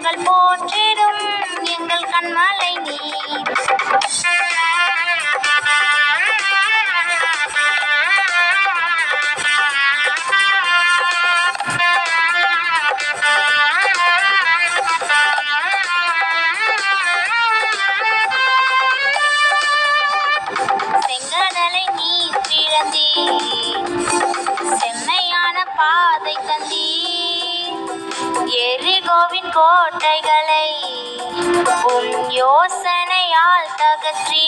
நாங்கள் போற்றிடும் எங்கள் கண்மலை நீ. செங்கடலை நீ திறந்தீ, செம்மையான பாதை தந்தீ, எரிகோவின் கோட்டைகளை உம் யோசனையால் தகற்றீ.